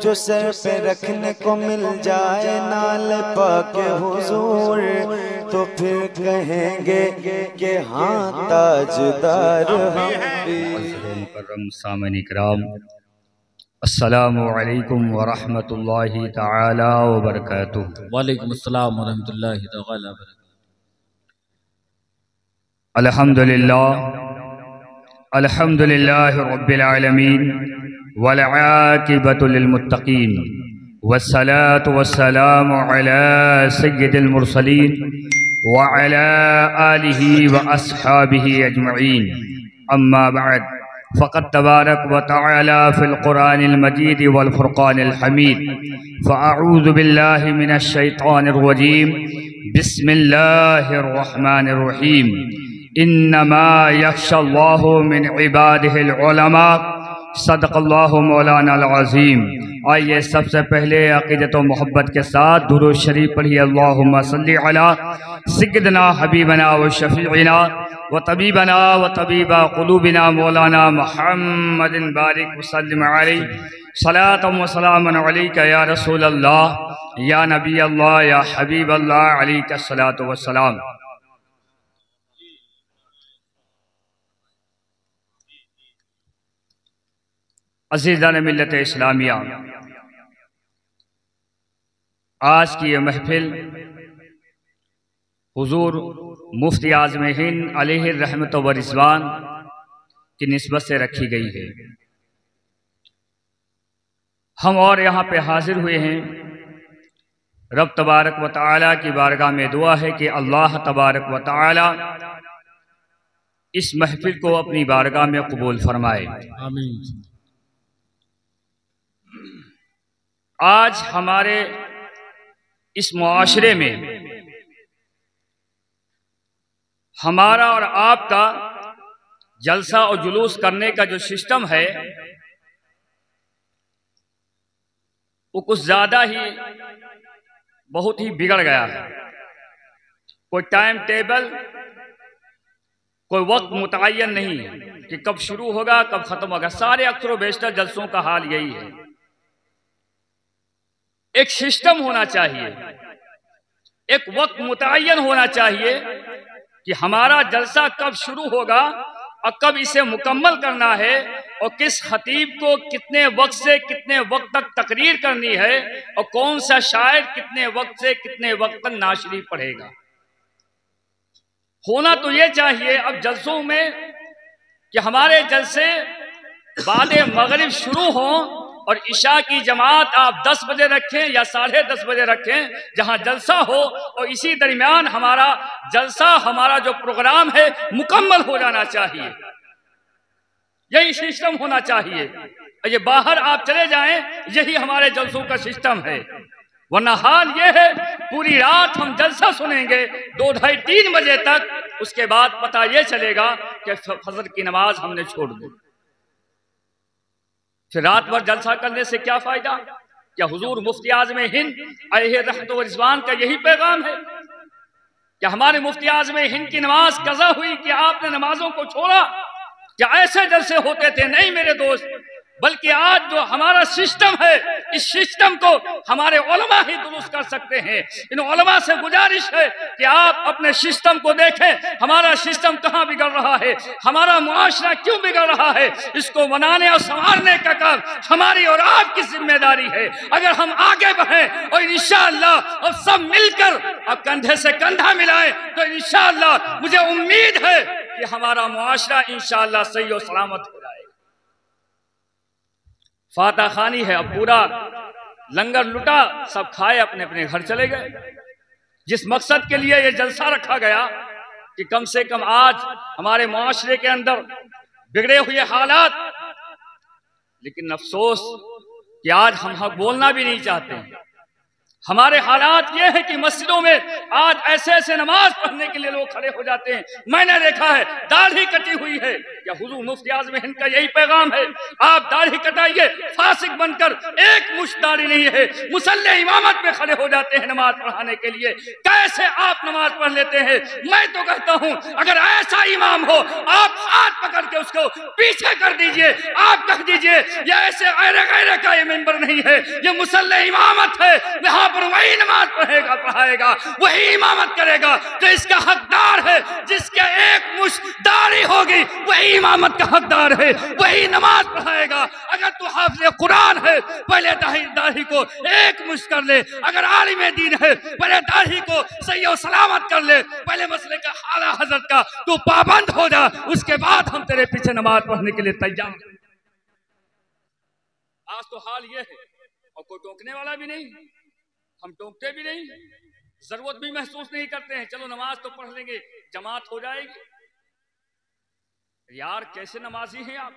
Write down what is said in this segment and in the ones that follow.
जो सर पे रखने को मिल जाए नाल पाक हुजूर, तो फिर कहेंगे कि हाँ ताजदार हम भी। मुकर्रम सामईन इकराम, अस्सलामु अलैकुम व रहमतुल्लाहि तआला व बरकातुहू। वालेकुम अस्सलाम व रहमतुल्लाहि तआला व बरकातुहू। अल्हम्दुलिल्लाह रब्बिल आलमीन वल आक़िबतु लिल मुत्तक़ीन वस्सलातु वस्सलामु अला सय्यिदिल मुरसलीन व अला आलिहि व अस्हाबिहि अजमईन। अम्मा बअद, फ़क़द तबारक व तआला फ़िल क़ुरानिल मजीद वल फ़ुरक़ानिल हमीद। फ़अऊज़ु बिल्लाहि मिनश शैतानिर रजीम। बिस्मिल्लाहिर रहमानिर रहीम। इन्नमा यख्शल्लाहु मिन इबादिहिल उलमा। सदक़ल्लाहु मौलानाल अज़ीम। आइए सबसे पहले अक़ीदत व मोहब्बत के साथ दुरूद शरीफ पढ़िए। अल्लाहुम्मा सल्लि अला सय्यिदना हबीबना व शफ़ीइना व तबीबना व तबीबा क़ुलूबिना मौलाना मुहम्मदिन बारिक वसल्लिम अलैहि। सलातम व सलामन अलैका या रसूल अल्लाह या नबी अल्लाह या हबीब अल्लाह अलैका सलातु व सलाम। अज़ीज़ान मिल्लत इस्लामिया, आज की ये महफिल हुजूर मुफ्ती आज़म हिंद अलैहि रहमत व रिज़वान की निस्बत से रखी गई है। हम और यहाँ पे हाजिर हुए हैं। रब तबारक व तआला की बारगाह में दुआ है कि अल्लाह तबारक व तआला इस महफिल को अपनी बारगाह में कबूल फरमाए। आमीन। आज हमारे इस मुआशरे में हमारा और आपका जलसा और जुलूस करने का जो सिस्टम है वो कुछ ज़्यादा ही बहुत ही बिगड़ गया है। कोई टाइम टेबल, कोई वक्त मुतय्यन नहीं है कि कब शुरू होगा कब ख़त्म होगा। सारे अक्सर बेशतर जलसों का हाल यही है। एक सिस्टम होना चाहिए, एक वक्त मुतय्यन होना चाहिए कि हमारा जलसा कब शुरू होगा और कब इसे मुकम्मल करना है और किस खतीब को कितने वक्त से कितने वक्त तक तकरीर करनी है और कौन सा शायर कितने वक्त से कितने वक्त तक नाशरी पढ़ेगा। होना तो ये चाहिए अब जलसों में कि हमारे जलसे बाद मगरिब शुरू हों और इशा की जमात आप 10 बजे रखें या 10:30 बजे रखें, जहां जलसा हो, और इसी दरमियान हमारा जलसा, हमारा जो प्रोग्राम है मुकम्मल हो जाना चाहिए। यही सिस्टम होना चाहिए। ये बाहर आप चले जाएं, यही हमारे जलसों का सिस्टम है। वरना हाल ये है पूरी रात हम जलसा सुनेंगे 2, 2:30, 3 बजे तक, उसके बाद पता ये चलेगा कि फजर की नमाज हमने छोड़ दी। फिर रात भर जलसा करने से क्या फायदा? क्या हुजूर मुफ्ती आज़म हिंद अलैहि रहमत व रिज़वान का यही पैगाम है? क्या हमारे मुफ्ती आज़म हिंद की नमाज कज़ा हुई कि आपने नमाजों को छोड़ा? क्या ऐसे जलसे होते थे? नहीं मेरे दोस्त, बल्कि आज जो हमारा सिस्टम है, इस सिस्टम को हमारे उलमा ही दुरुस्त कर सकते हैं। इन उलमा से गुजारिश है कि आप अपने सिस्टम को देखें, हमारा सिस्टम कहाँ बिगड़ रहा है, हमारा मुआशरा क्यों बिगड़ रहा है। इसको बनाने और संवारने का काम हमारी और आपकी जिम्मेदारी है। अगर हम आगे बढ़ें और इंशाअल्लाह और सब मिलकर अब कंधे से कंधा मिलाएं तो इंशाअल्लाह मुझे उम्मीद है कि हमारा मुआशरा इंशाअल्लाह सही और सलामत हो जाएगा। फातह खानी है, अब पूरा लंगर लुटा, सब खाए, अपने अपने घर चले गए। जिस मकसद के लिए ये जलसा रखा गया कि कम से कम आज हमारे मुआशरे के अंदर बिगड़े हुए हालात, लेकिन अफसोस कि आज हम हक बोलना भी नहीं चाहते हैं। हमारे हालात ये है कि मस्जिदों में आज ऐसे ऐसे नमाज पढ़ने के लिए लोग खड़े हो जाते हैं। मैंने देखा है दाढ़ी कटी हुई है, या हुजूर मुफ्ती आज़म हिंद का यही पैगाम है, आप दाढ़ी कटाइए, फासिक बनकर एक मुश्त दाढ़ी नहीं है, मुसल्ले इमामत में खड़े हो जाते हैं नमाज पढ़ाने के लिए। कैसे आप नमाज पढ़ लेते हैं? मैं तो कहता हूं अगर ऐसा इमाम हो आप हाथ पकड़ के उसको पीछे कर दीजिए, आप कह दीजिए ये ऐसे गैर गैर का ये मेंबर नहीं है, ये मुसल्ले इमामत है, यहाँ पर वही नमाज पढ़ेगा पढ़ाएगा, वही इमामत करेगा जो इसका हकदार है, जिसके एक मुश्त दाढ़ी होगी वही इमामत का हकदार है, वही नमाज पढ़ाएगा। अगर तू हाफिज़ कुरान है पहले दाढ़ी को एक मुश्त कर ले, अगर आलिम दीन है पहले दाढ़ी को सही और सलामत कर ले, पहले मसले का आला हजरत का तू पाबंद हो जा, उसके बाद हम तेरे पीछे नमाज पढ़ने के लिए तैयार। आज तो हाल ये है, और कोई टोकने वाला भी नहीं, हम टोकते भी नहीं, जरूरत भी महसूस नहीं करते हैं, चलो नमाज तो पढ़ लेंगे, जमात हो जाएगी। यार कैसे नमाजी हैं आप?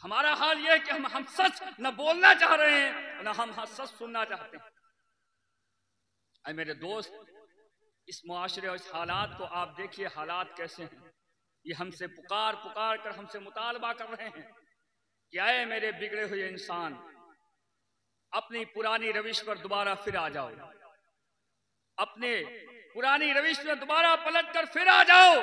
हमारा हाल यह है कि हम सच न बोलना चाह रहे हैं न हम सच सुनना चाहते हैं। अरे मेरे दोस्त, इस मुआशरे और इस हालात को आप देखिए, हालात कैसे हैं। ये हमसे पुकार पुकार कर हमसे मुतालबा कर रहे हैं कि आए मेरे बिगड़े हुए इंसान, अपनी पुरानी रविश पर दोबारा फिर आ जाओ, अपने पुरानी रविश में दोबारा पलट कर फिर आ जाओ।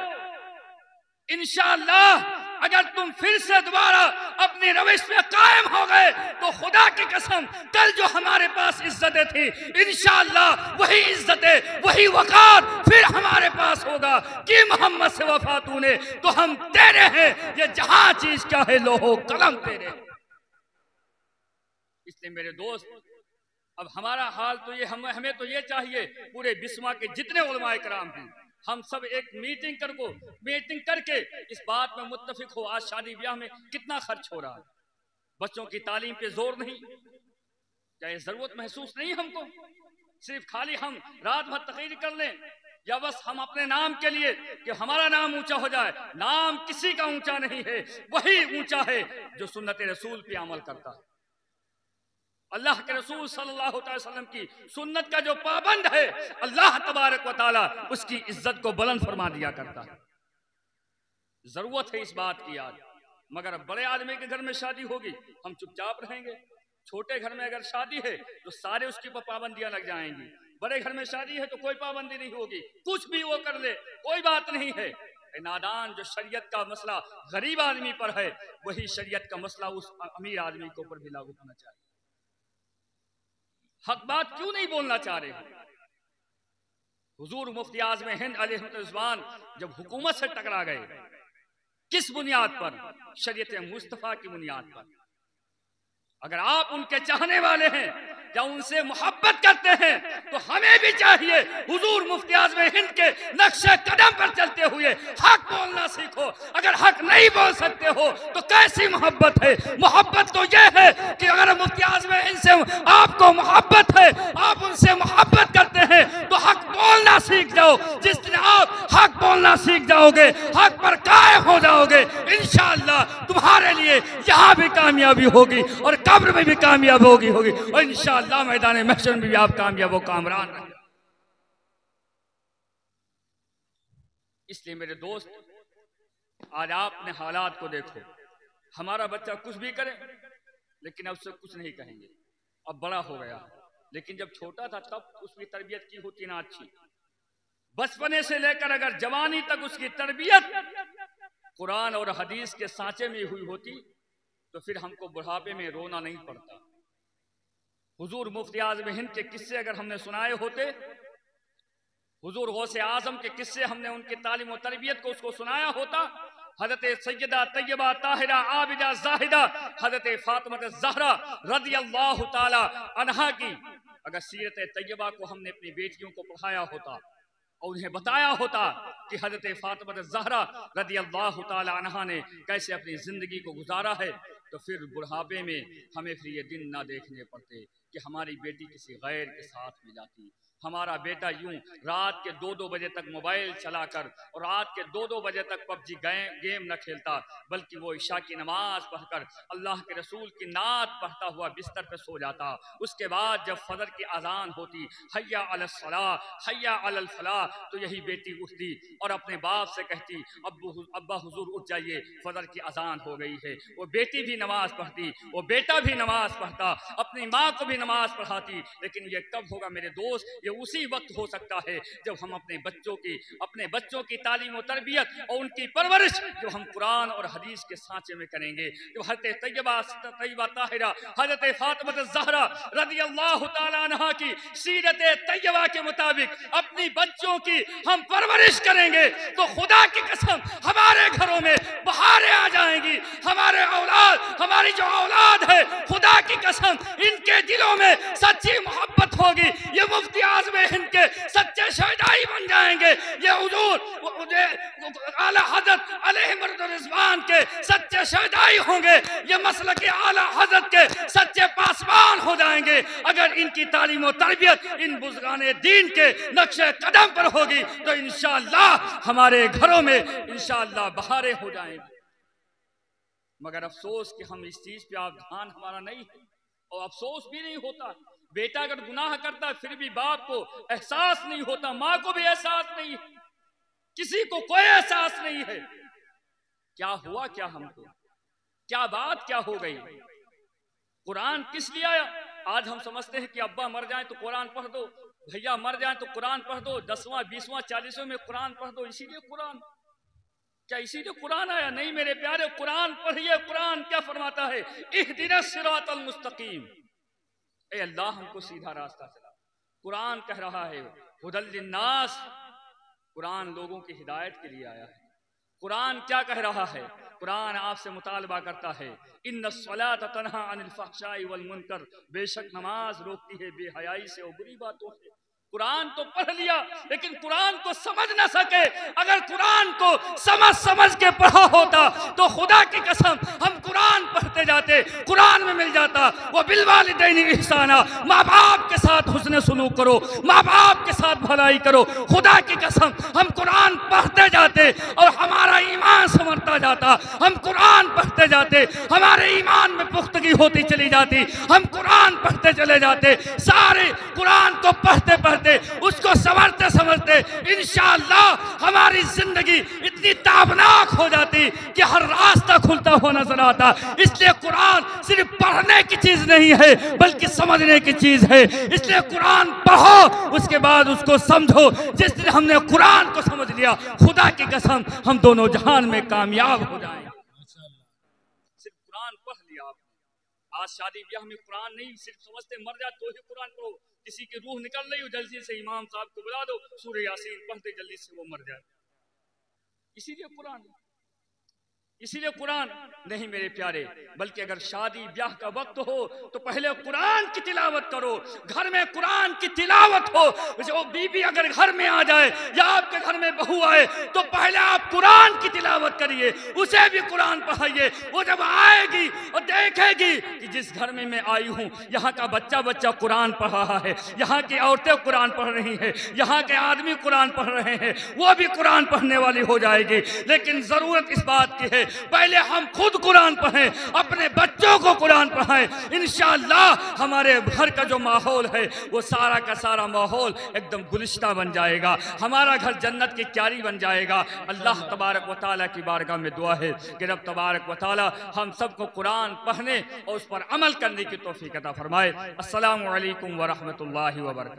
इंशाअल्लाह अगर तुम फिर से दोबारा अपनी रविश में कायम हो गए तो खुदा की कसम कल जो हमारे पास इज्जतें थी, इंशाअल्लाह वही इज्जतें वही वकार फिर हमारे पास होगा कि मोहम्मद से वफा तूने तो हम तेरे हैं, ये जहां चीज क्या है लोहो कलम तेरे। इसलिए मेरे दोस्त, अब हमारा हाल तो ये हमें तो ये चाहिए, पूरे बिस्मा के जितने उलमाए कराम हैं हम सब एक मीटिंग करके इस बात में मुत्तफिक हो, आज शादी ब्याह में कितना खर्च हो रहा है, बच्चों की तालीम पे जोर नहीं, क्या ये जरूरत महसूस नहीं हमको? सिर्फ खाली हम रात भर तकरीर कर लें, या बस हम अपने नाम के लिए कि हमारा नाम ऊंचा हो जाए? नाम किसी का ऊंचा नहीं है, वही ऊंचा है जो सुन्नत रसूल पे अमल करता है। अल्लाह के रसूल सल्लल्लाहु अलैहि वसल्लम की सुन्नत का जो पाबंद है, अल्लाह तबारक व तआला उसकी इज्जत को बुलंद फरमा दिया करता है। जरूरत है इस बात की आज, मगर बड़े आदमी के घर में शादी होगी हम चुपचाप रहेंगे, छोटे घर में अगर शादी है तो सारे उसके ऊपर पाबंदियां लग जाएंगी, बड़े घर में शादी है तो कोई पाबंदी नहीं होगी, कुछ भी वो कर ले कोई बात नहीं है। नादान जो शरीयत का मसला गरीब आदमी पर है, वही शरीयत का मसला उस अमीर आदमी के ऊपर भी लागू होना चाहिए। हक बात क्यों नहीं बोलना चाह रहे? हुजूर मुफ्ती आज़म हिंद अलैहिस्सलाम जब हुकूमत से टकरा गए, किस बुनियाद पर? शरीयत मुस्तफा की बुनियाद पर। अगर आप उनके चाहने वाले हैं या उनसे मोहब्बत करते हैं तो हमें भी चाहिए हुजूर मुफ्ती आज़म हिंद के नक्शे कदम पर चलते हुए हक बोलना सीखो। अगर हक नहीं बोल सकते हो तो कैसी मोहब्बत है? मोहब्बत तो यह है कि अगर मुफ्ती आज़म हिंद से आपको मोहब्बत है, आप उनसे मोहब्बत करते हैं तो हक बोलना सीख जाओ। जिस दिन आप हक बोलना सीख जाओगे, हक पर कायम हो जाओगे, इंशाअल्लाह तुम्हारे लिए यहाँ भी कामयाबी होगी और कब्र में भी कामयाब होगी और इंशाअल्लाह मैदान महशर में भी आप कामयाब हो, कामरान रहेंगे। इसलिए मेरे दोस्त, आज आपने हालात को देखो, हमारा बच्चा कुछ भी करे लेकिन अब से कुछ नहीं कहेंगे, अब बड़ा हो गया, लेकिन जब छोटा था तब उसकी तरबियत की होती ना अच्छी, बचपने से लेकर अगर जवानी तक उसकी तरबियत कुरान और हदीस के सांचे में हुई होती तो फिर हमको बुढ़ापे में रोना नहीं पड़ता। हुजूर मुफ्ती आज़म हिंद के किस्से अगर हमने सुनाए होते, हुजूर गौसे आजम के किस्से हमने उनकी तालीम और तरबियत को उसको सुनाया होता, हजरत सैयदा तैयबा ताहिरा आबिदा जाहिदा हजरत फातिमा ज़हरा रज़ियल्लाहु ताला अन्हा की अगर सीरत तैयबा को हमने अपनी बेटियों को पढ़ाया होता और उन्हें बताया होता कि हजरत फातिमा ज़हरा रज़ियल्लाहु ताला अन्हा ने कैसे अपनी जिंदगी को गुजारा है, तो फिर बुढ़ापे में हमें फिर ये दिन ना देखने पड़ते। कि हमारी बेटी किसी गैर के साथ में जाती, हमारा बेटा यूं रात के 2-2 बजे तक मोबाइल चलाकर और रात के 2-2 बजे तक पबजी गेम न खेलता, बल्कि वो इशा की नमाज पढ़कर अल्लाह के रसूल की नात पढ़ता हुआ बिस्तर पे सो जाता। उसके बाद जब फजर की अजान होती, हय्या अलस सलाह हय्या अलल फलाह, तो यही बेटी उठती और अपने बाप से कहती, अब्बा हुजूर उठ जाइए, फजर की अजान हो गई है। वो बेटी भी नमाज पढ़ती, वो बेटा भी नमाज पढ़ता, अपनी माँ को भी नमाज पढ़ाती। लेकिन ये कब होगा मेरे दोस्त? ये उसी वक्त हो सकता है जब हम अपने बच्चों की तालीम और तरबियत और उनकी परवरिश जो हम कुरान और हदीस के सांचे में करेंगे। जो हज़रत तैयबा ताहिरा हज़रत फातिमा ज़हरा रज़ियल्लाहु ताला अन्हा की सीरत तैयबा के मुताबिक अपनी बच्चों की हम परवरिश करेंगे तो खुदा की कसम हमारे घरों में बहारें आ जाएंगी। हमारी जो औलाद है, खुदा की कसम इनके दिलों में सच्ची मोहब्बत होगी। ये मुफ्ती आज़म हिंद के सच्चे शहदाई बन जाएंगे। ये हुजूर आला हज़रत अलैहि रिज़वान के सच्चे शहदाई होंगे। ये मसलक आला हज़रत के सच्चे पासवान हो जाएंगे। अगर इनकी तालीम और तरबियत इन बुज़ुर्गाने दीन के नक्शे कदम पर होगी तो इंशाअल्लाह हमारे घरों में इंशाअल्लाह बहारें हो जाएंगी। मगर अफसोस कि हम इस चीज पे आप ध्यान हमारा नहीं है और अफसोस भी नहीं होता। बेटा अगर गुनाह करता फिर भी बाप को एहसास नहीं होता, माँ को भी एहसास नहीं है, किसी को कोई एहसास नहीं है। क्या हुआ, क्या हमको, क्या बात क्या हो गई? कुरान किस लिए आया? आज हम समझते हैं कि अब्बा मर जाए तो कुरान पढ़ दो, भैया मर जाए तो कुरान पढ़ दो, 10वां 20वां 40वां में कुरान पढ़ दो, इसीलिए कुरान। क्या इसीलिए कुरान आया? नहीं मेरे प्यारे, कुरान पढ़िए। कुरान क्या फरमाता है? इहदिनस सिरातल मुस्तकीम, ए अल्लाह हमको सीधा रास्ता चला। कुरान कह रहा है हुदल लिन्नास, कुरान लोगों की हिदायत के लिए आया है। कुरान क्या कह रहा है? कुरान आपसे मुतालबा करता है, इन्नस सलात तन्हा अनिल फहशाई वल मुनकर, बेशक नमाज रोकती है बेहयाई से और बुरी बातों से। कुरान तो पढ़ लिया लेकिन कुरान को समझ ना सके। अगर कुरान को समझ के पढ़ा होता तो खुदा की कसम हम कुरान पढ़ते जाते, कुरान में मिल जाता वो बिलवालिदैन इहसाना, माँ बाप के साथ हुस्न सुलूक करो, माँ बाप के साथ भलाई करो। खुदा की कसम हम कुरान पढ़ते जाते और हमारा ईमान संवरता जाता। हम कुरान पढ़ते जाते, हमारे ईमान में पुख्तगी होती चली जाती। हम कुरान पढ़ते चले जाते, सारे कुरान को पढ़ते उसको समझते इंशाअल्लाह हमारी जिंदगी इतनी ताबनाक हो जाती कि हर रास्ता खुलता हुआ नजर आता। इसलिए कुरान सिर्फ पढ़ने की चीज नहीं है बल्कि समझने की चीज है। इसलिए कुरान पढ़ो, उसके बाद उसको समझो। जिस दिन हमने कुरान को समझ लिया, खुदा की कसम हम दोनों जहान में कामयाब हो जाएंगे। सिर्फ कुरान पढ़ लिया आपने। आज शादी ब्याह में कुरान नहीं, सिर्फ समझते मर जाए तो ही कुरान पढ़ो। किसी की रूह निकल रही हो, जल्दी से इमाम साहब को बुला दो, सूरह यासीन पढ़ते जल्दी से वो मर जाए। इसीलिए कुरान नहीं मेरे प्यारे, बल्कि अगर शादी ब्याह का वक्त हो तो पहले कुरान की तिलावत करो। घर में कुरान की तिलावत हो। जो बीबी अगर घर में आ जाए या आपके घर में बहू आए तो पहले आप कुरान की तिलावत करिए, उसे भी कुरान पढ़ाइए। वो जब आएगी और देखेगी कि जिस घर में मैं आई हूँ यहाँ का बच्चा कुरान पढ़ रहा है, यहाँ की औरतें कुरान पढ़ रही हैं, यहाँ के आदमी कुरान पढ़ रहे हैं, वो भी कुरान पढ़ने वाली हो जाएगी। लेकिन जरूरत इस बात की है पहले हम खुद कुरान पढ़ें, अपने बच्चों को कुरान पढ़ाएं। इंशाअल्लाह हमारे घर का जो माहौल है वो सारा का सारा माहौल एकदम गुलिस्ता बन जाएगा, हमारा घर जन्नत की क्यारी बन जाएगा। अल्लाह तबारक व तआला की बारगाह में दुआ है कि रब तबारक व तआला हम सबको कुरान पढ़ने और उस पर अमल करने की तौफीक अता फरमाए। अस्सलामु अलैकुम व रहमतुल्लाहि व बरकातहू।